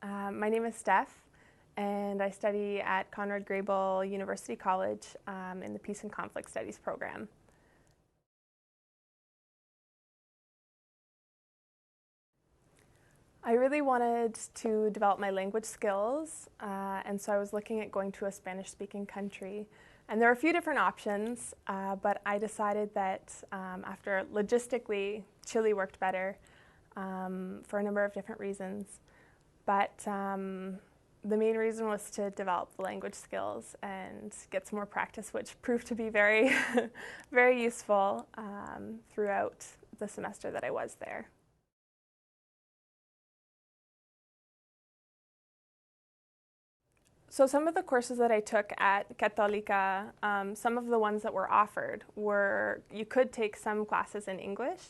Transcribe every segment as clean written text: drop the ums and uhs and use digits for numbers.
My name is Steph, and I study at Conrad Grebel University College in the Peace and Conflict Studies program. I really wanted to develop my language skills, and so I was looking at going to a Spanish-speaking country. And there are a few different options, but I decided that after logistically, Chile worked better for a number of different reasons. But the main reason was to develop the language skills and get some more practice, which proved to be very, very useful throughout the semester that I was there. So some of the courses that I took at Católica, some of the ones that were offered were, you could take some classes in English.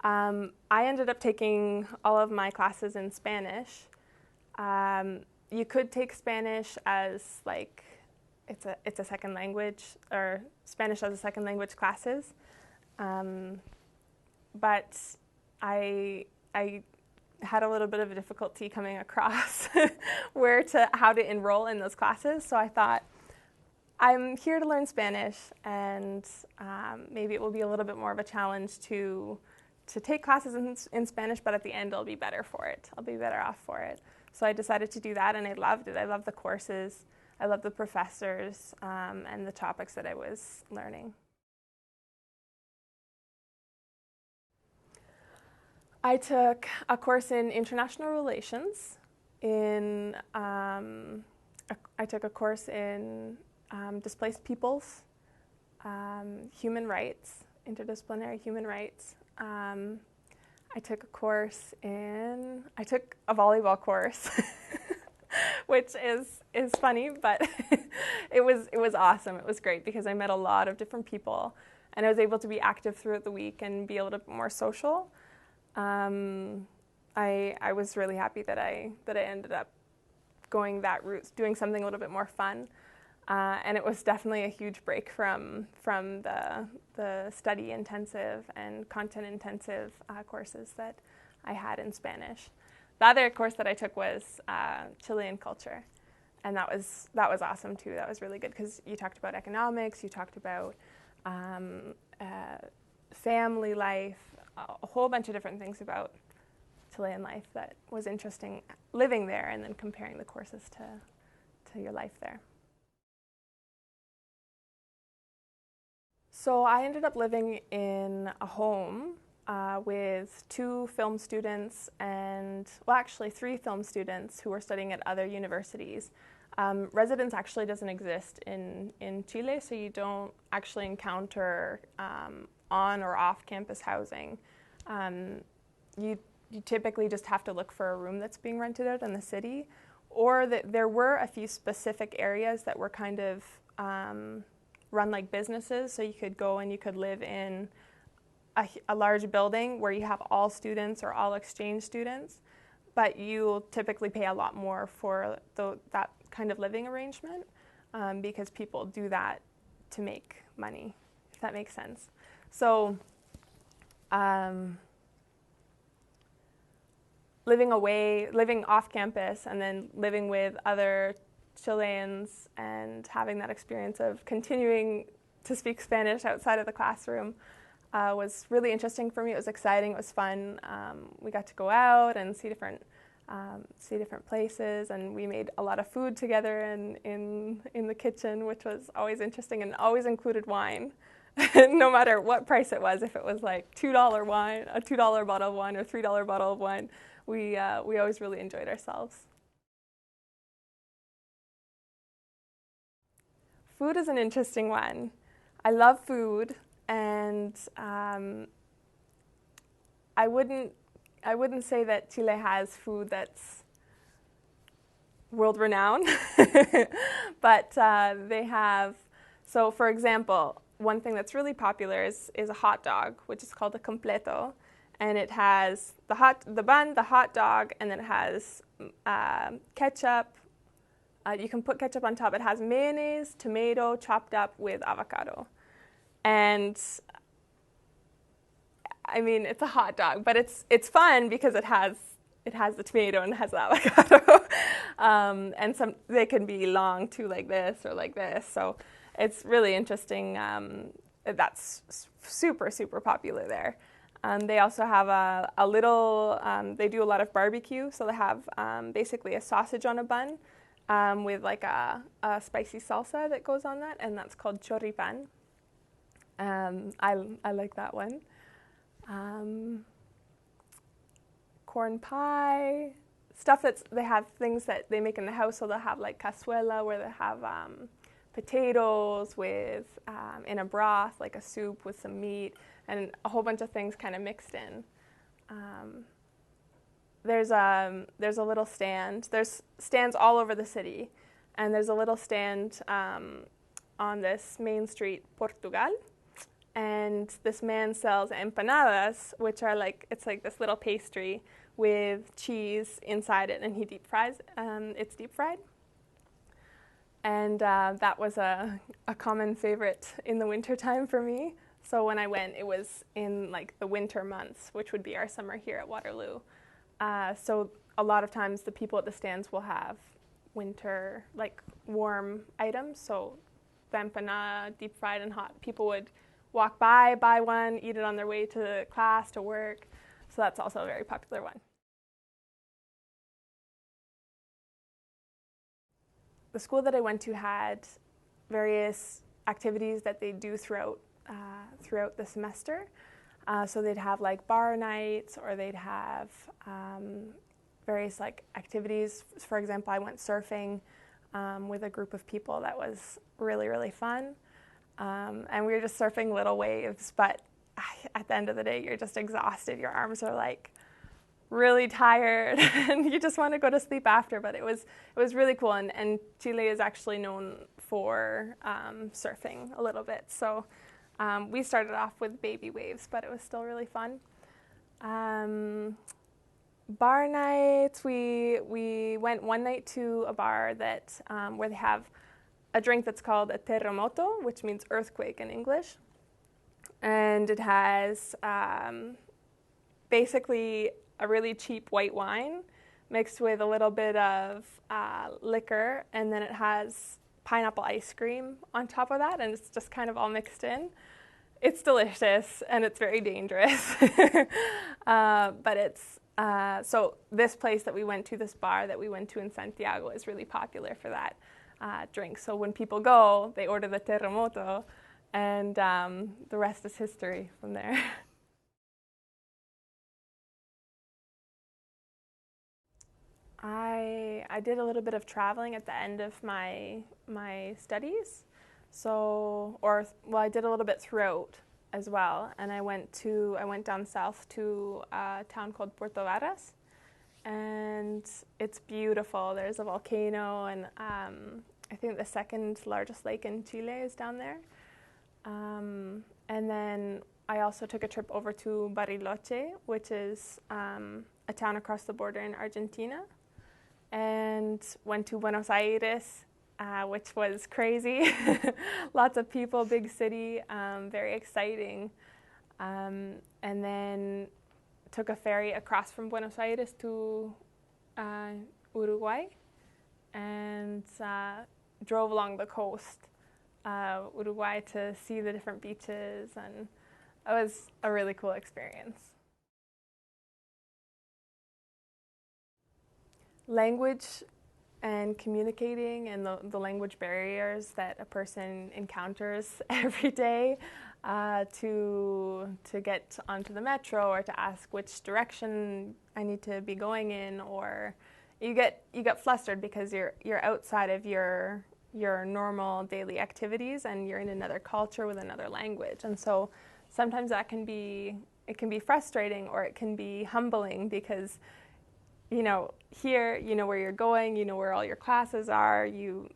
I ended up taking all of my classes in Spanish. You could take Spanish as like, it's a second language, or Spanish as a second language classes. But I had a little bit of a difficulty coming across how to enroll in those classes. So I thought, I'm here to learn Spanish, and maybe it will be a little bit more of a challenge to take classes in Spanish, but at the end I'll be better for it. I'll be better off for it. So I decided to do that, and I loved it. I loved the courses, I loved the professors, and the topics that I was learning. I took a course in international relations. I took a course in displaced peoples, human rights, interdisciplinary human rights. I took a volleyball course, which is funny, but it was awesome. It was great because I met a lot of different people, and I was able to be active throughout the week and be able to be more social. I was really happy that I ended up going that route, doing something a little bit more fun, and it was definitely a huge break from the study intensive and content intensive courses that I had in Spanish. The other course that I took was Chilean culture, and that was awesome too. That was really good because you talked about economics, you talked about family life, a whole bunch of different things about Chilean life that was interesting living there, and then comparing the courses to your life there. So I ended up living in a home with two film students actually 3 film students who were studying at other universities. Residence actually doesn't exist in Chile, so you don't actually encounter on or off campus housing. You typically just have to look for a room that's being rented out in the city, or there were a few specific areas that were kind of run like businesses, so you could go and you could live in a large building where you have all students or all exchange students, but you'll typically pay a lot more for that kind of living arrangement because people do that to make money, if that makes sense. So living off campus and then living with other Chileans and having that experience of continuing to speak Spanish outside of the classroom was really interesting for me. It was exciting, it was fun. We got to go out and see different places, and we made a lot of food together in the kitchen, which was always interesting, and always included wine. No matter what price it was, if it was like $2 wine, a $2 bottle of wine or $3 bottle of wine, we always really enjoyed ourselves. Food is an interesting one. I love food, and I wouldn't say that Chile has food that's world-renowned, but they have. So, for example, one thing that's really popular is a hot dog, which is called a completo, and it has the bun, the hot dog, and then it has ketchup. You can put ketchup on top. It has mayonnaise, tomato chopped up with avocado. And I mean, it's a hot dog, but it's fun because it has it has the tomato and it has the avocado. And some they can be long too, like this or like this. So it's really interesting. That's super, super popular there. They also have a little, they do a lot of barbecue. So they have basically a sausage on a bun with like a spicy salsa that goes on that, and that's called choripan. I like that one. Corn pie, stuff they have things that they make in the house. So they'll have like cazuela where they have potatoes with in a broth, like a soup with some meat, and a whole bunch of things kind of mixed in. There's a little stand. There's stands all over the city, and there's a little stand on this main street, Portugal. And this man sells empanadas, which are it's like this little pastry with cheese inside it, and he deep fries. It's deep fried. And that was a common favorite in the wintertime for me. So when I went, it was in like the winter months, which would be our summer here at Waterloo. So a lot of times the people at the stands will have winter, like warm items. So the empanada, deep fried and hot, people would walk by, buy one, eat it on their way to class, to work. So that's also a very popular one. The school that I went to had various activities that they do throughout the semester. So they'd have like bar nights, or they'd have various like activities. For example, I went surfing with a group of people. That was really, really fun. And we were just surfing little waves, but at the end of the day, you're just exhausted. Your arms are like really tired, and you just want to go to sleep after. But it was really cool, and Chile is actually known for surfing a little bit. So we started off with baby waves, but it was still really fun. Bar nights, we went one night to a bar that where they have a drink that's called a terremoto, which means earthquake in English. And it has basically a really cheap white wine mixed with a little bit of liquor, and then it has pineapple ice cream on top of that, and it's just kind of all mixed in. It's delicious, and it's very dangerous. But it's, so this place that we went to, this bar that we went to in Santiago, is really popular for that drink. So when people go, they order the terremoto, and the rest is history from there. I did a little bit of traveling at the end of my studies. So, I did a little bit throughout as well, and I went down south to a town called Puerto Varas, and it's beautiful. There's a volcano, and I think the second largest lake in Chile is down there. And then I also took a trip over to Bariloche, which is a town across the border in Argentina, and went to Buenos Aires, which was crazy. Lots of people, big city, very exciting. And then took a ferry across from Buenos Aires to Uruguay, and drove along the coast, Uruguay, to see the different beaches, and it was a really cool experience. Language and communicating, and the language barriers that a person encounters every day to get onto the metro, or to ask which direction I need to be going in, or you get flustered because you're outside of your normal daily activities, and you're in another culture with another language. And so sometimes it can be frustrating, or it can be humbling, because here, you know where you're going, you know where all your classes are, you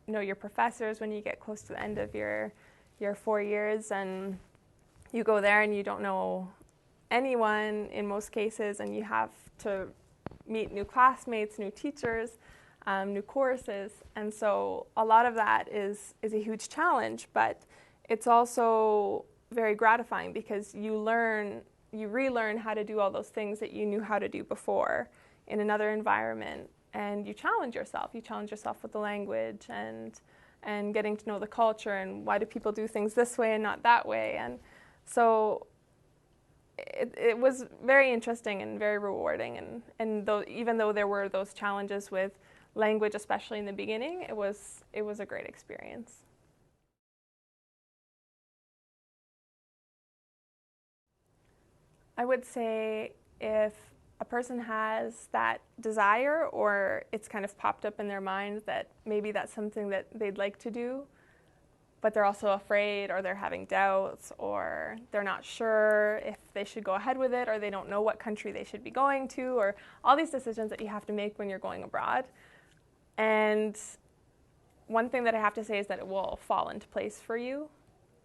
know your professors when you get close to the end of your 4 years, and you go there and you don't know anyone in most cases, and you have to meet new classmates, new teachers, new courses. And so a lot of that is a huge challenge, but it's also very gratifying, because you relearn how to do all those things that you knew how to do before in another environment, and you challenge yourself. You challenge yourself with the language and getting to know the culture and why do people do things this way and not that way. And so it was very interesting and very rewarding. And though, even though there were those challenges with language, especially in the beginning, it was a great experience. I would say if a person has that desire, or it's kind of popped up in their mind that maybe that's something that they'd like to do, but they're also afraid, or they're having doubts, or they're not sure if they should go ahead with it, or they don't know what country they should be going to, or all these decisions that you have to make when you're going abroad. And one thing that I have to say is that it will fall into place for you.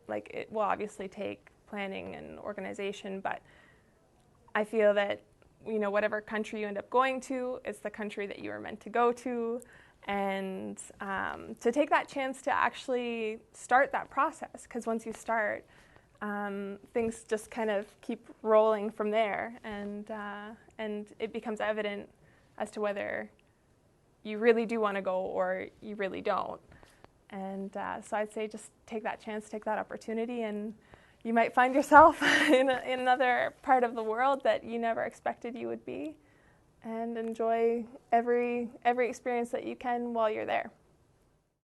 Like, it will obviously take planning and organization, but I feel that, you know, whatever country you end up going to, it's the country that you were meant to go to, and to take that chance to actually start that process, because once you start, things just kind of keep rolling from there, and it becomes evident as to whether you really do want to go or you really don't. And so I'd say just take that chance, take that opportunity, and you might find yourself in another part of the world that you never expected you would be, and enjoy every experience that you can while you're there.